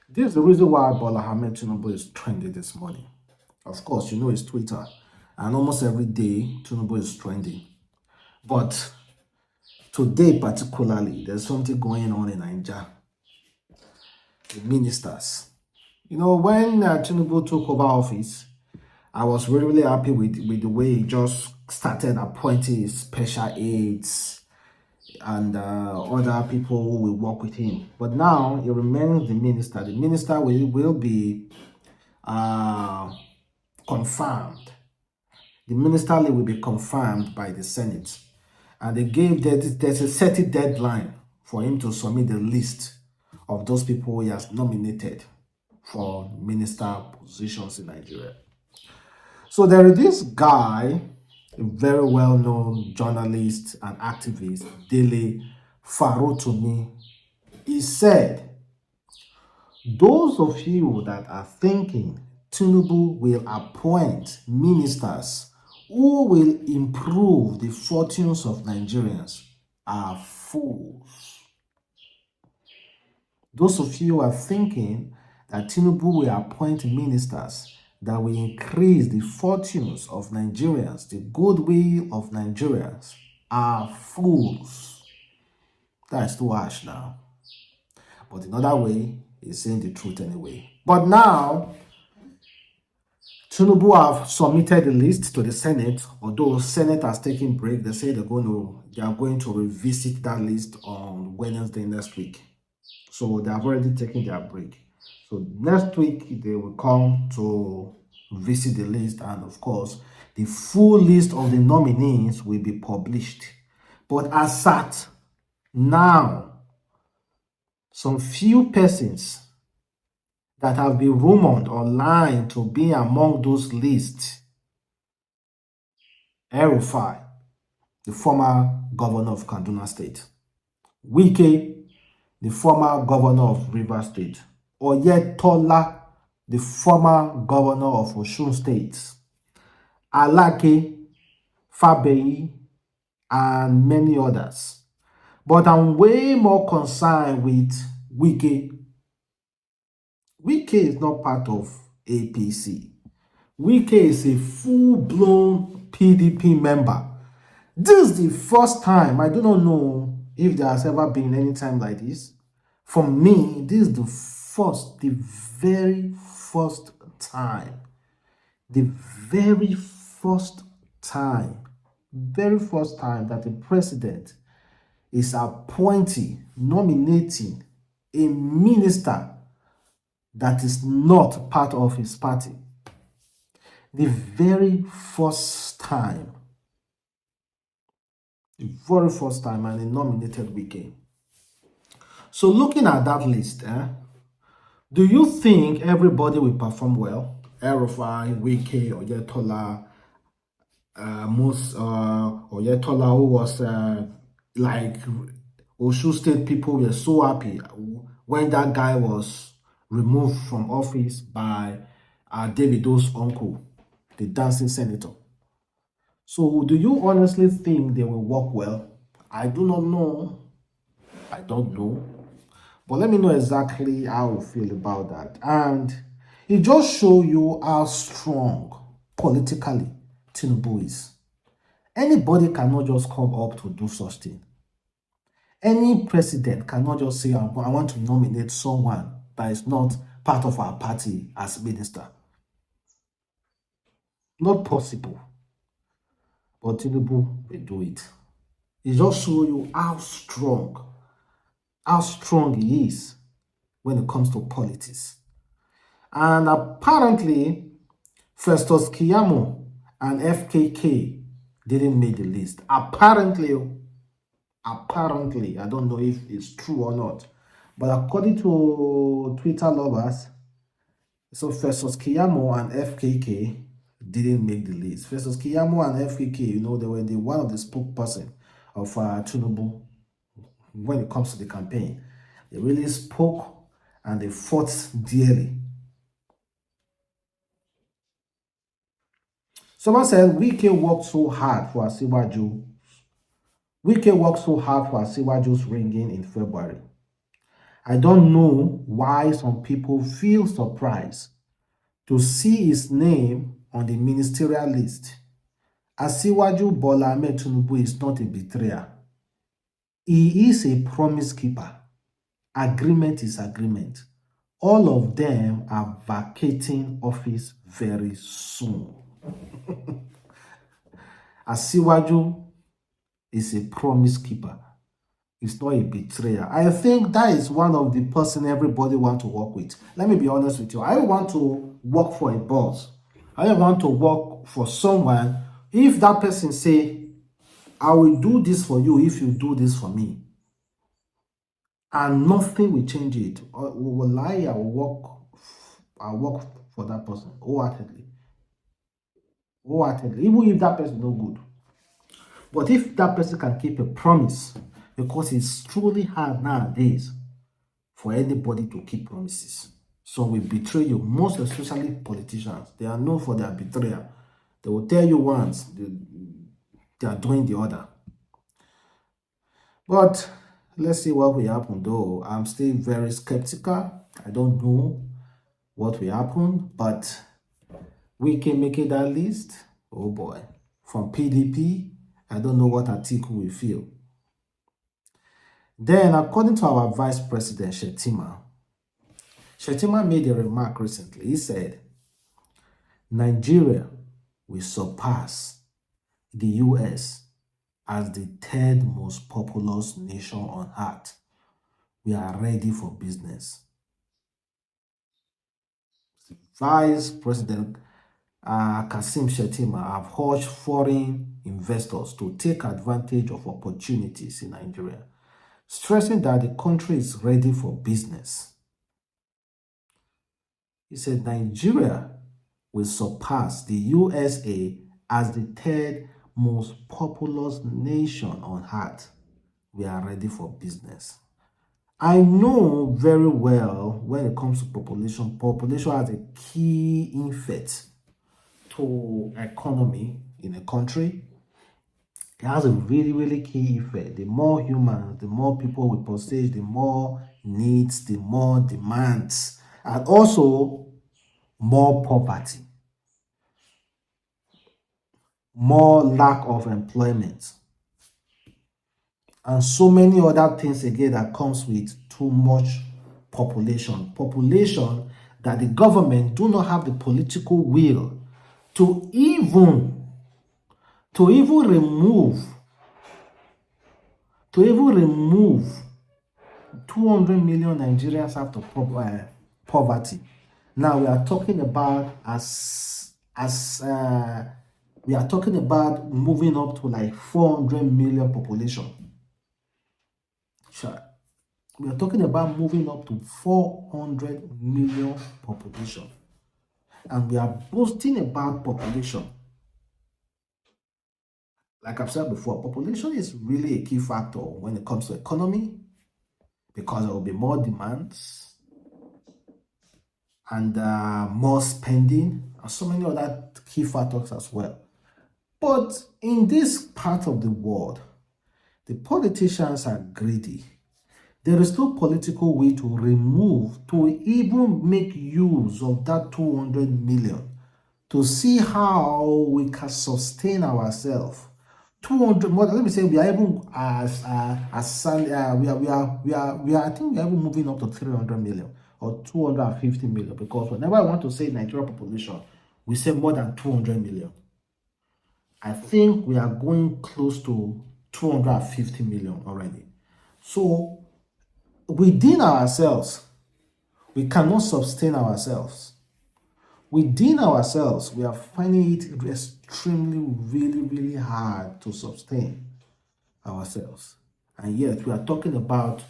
This is the reason why Bola Ahmed Tinubu is trending this morning. Of course, you know it's Twitter, and almost every day Tinubu is trending. But today, particularly, there's something going on in Nigeria. The ministers. You know, when Tinubu took over office, I was really, really happy with the way he just started appointing his special aides and other people who will work with him. But now he remains the minister. The minister will be confirmed. The ministerly will be confirmed by the Senate. And they gave that there's a set deadline for him to submit the list of those people he has nominated for minister positions in Nigeria. So there is this guy, a very well-known journalist and activist, Dele Farotumi. He said, those of you that are thinking Tinubu will appoint ministers who will improve the fortunes of Nigerians are fools. Those of you who are thinking that Tinubu will appoint ministers that will increase the fortunes of Nigerians, the goodwill of Nigerians, are fools. That's too harsh now. But in another way, he's saying the truth anyway. But now, Tinubu have submitted the list to the Senate, although Senate has taken break. They say they are going to revisit that list on Wednesday next week. So they have already taken their break. So next week they will come to visit the list, and of course, the full list of the nominees will be published. But as at now, some few persons that have been rumored online to be among those lists: El-Rufai, the former governor of Kaduna State; Wike, the former governor of Rivers State; Oyetola, the former governor of Osun State; Alake, Fabeyi, and many others. But I'm way more concerned with Wike. Wike is not part of APC. Wike is a full-blown PDP member. This is the first time. I do not know if there has ever been any time like this. For me, this is the very first time that the president is nominating a minister that is not part of his party. The very first time, and he nominated Wike. So looking at that list, do you think everybody will perform well? El-Rufai, Wike, Oyetola, Oyetola, who was like Osun State people were so happy when that guy was removed from office by Davido's uncle, the dancing senator. So do you honestly think they will work well? I do not know. I don't know. But let me know exactly how you feel about that. And it just shows you how strong politically Tinubu is. Anybody cannot just come up to do such thing. Any president cannot just say, I want to nominate someone that is not part of our party as minister. Not possible. But Tinubu will do it. It just shows you how strong he is when it comes to politics. And apparently, Festus Keyamo and FKK didn't make the list. Apparently, I don't know if it's true or not, but according to Twitter lovers, so Festus Keyamo and FKK didn't make the list. Festus Keyamo and FKK, they were one of the spokesperson of Tinubu when it comes to the campaign. They really spoke and they fought dearly. Someone said Wike worked so hard for Asiwaju. Wike worked so hard for Asiwaju's ringing in February. I don't know why some people feel surprised to see his name on the ministerial list. Asiwaju Bola Ahmed Tinubu is not a betrayer. He is a promise keeper. Agreement is agreement. All of them are vacating office very soon. Asiwaju is a promise keeper. He's not a betrayer. I think that is one of the person everybody want to work with. Let me be honest with you. I want to work for a boss. I want to work for someone. If that person say, I will do this for you if you do this for me, and nothing will change it, or will lie, I'll work for that person wholeheartedly. Wholeheartedly. Even if that person is no good. But if that person can keep a promise, because it's truly hard nowadays for anybody to keep promises. Some will betray you, most especially politicians. They are known for their betrayal. They will tell you once, they are doing the other. But let's see what will happen though. I'm still very skeptical. I don't know what will happen, but we can make it that list. Oh boy. From PDP, I don't know what Atiku will feel. Then, according to our Vice President Shettima made a remark recently. He said, Nigeria will surpass the US as the third most populous nation on earth. We are ready for business. Vice President Kasim Shettima have urged foreign investors to take advantage of opportunities in Nigeria, stressing that the country is ready for business. He said Nigeria will surpass the USA as the third most populous nation on earth. We are ready for business. I know very well when it comes to population has a key effect to economy in a country. It has a really, really key effect. The more humans, the more people we possess, the more needs, the more demands, and also more poverty, more lack of employment, and so many other things again that comes with too much population that the government do not have the political will to even remove 200 million Nigerians out of poverty. Now we are talking about we are talking about moving up to like 400 million population. Sure. We are talking about moving up to 400 million population. And we are boasting about population. Like I've said before, population is really a key factor when it comes to economy, because there will be more demands and more spending and so many other key factors as well. But in this part of the world, the politicians are greedy. There is no political way to even make use of that 200 million to see how we can sustain ourselves. 200 more. Let me say we are even I think we are even moving up to 300 million or 250 million, because whenever I want to say Nigerian population, we say more than 200 million. I think we are going close to 250 million already. So within ourselves, we cannot sustain ourselves. Within ourselves, we are finding it extremely, really, really hard to sustain ourselves. And yet, we are talking about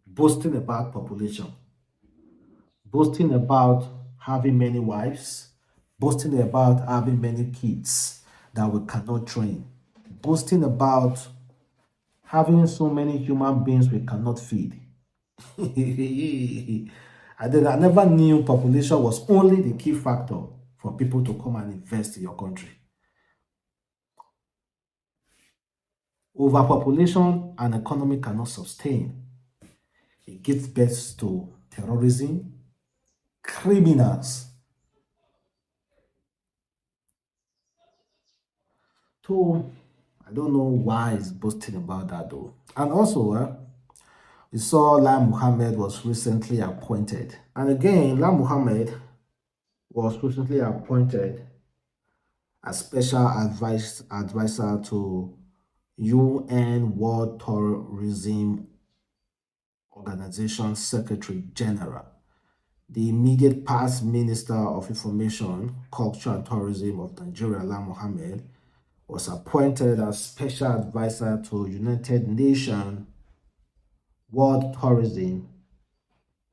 boasting about population, boasting about having many wives, boasting about having many kids that we cannot train, boasting about having so many human beings we cannot feed. I never knew population was only the key factor for people to come and invest in your country. Overpopulation and economy cannot sustain. It gives birth to terrorism, criminals. So I don't know why he's boasting about that though. And also, we saw Lai Mohammed was recently appointed. And again, Lai Mohammed was recently appointed as special advisor to UN World Tourism Organization Secretary General. The immediate past Minister of Information, Culture and Tourism of Nigeria, Lai Mohammed, was appointed as special advisor to United Nations World Tourism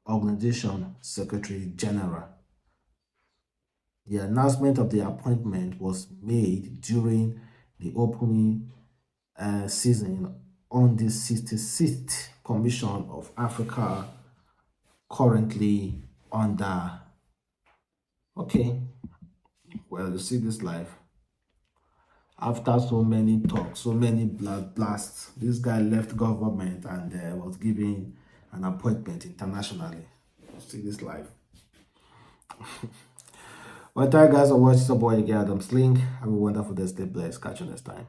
Organization Secretary General. The announcement of the appointment was made during the opening season on the 66th Commission of Africa, currently under. Okay, well, you see this life. After so many talks, so many blood blasts, this guy left government and was given an appointment internationally. You see this life. Well, thank you guys for watching. It's your boy again, Adamslink. Have a wonderful day. Stay blessed. Catch you next time.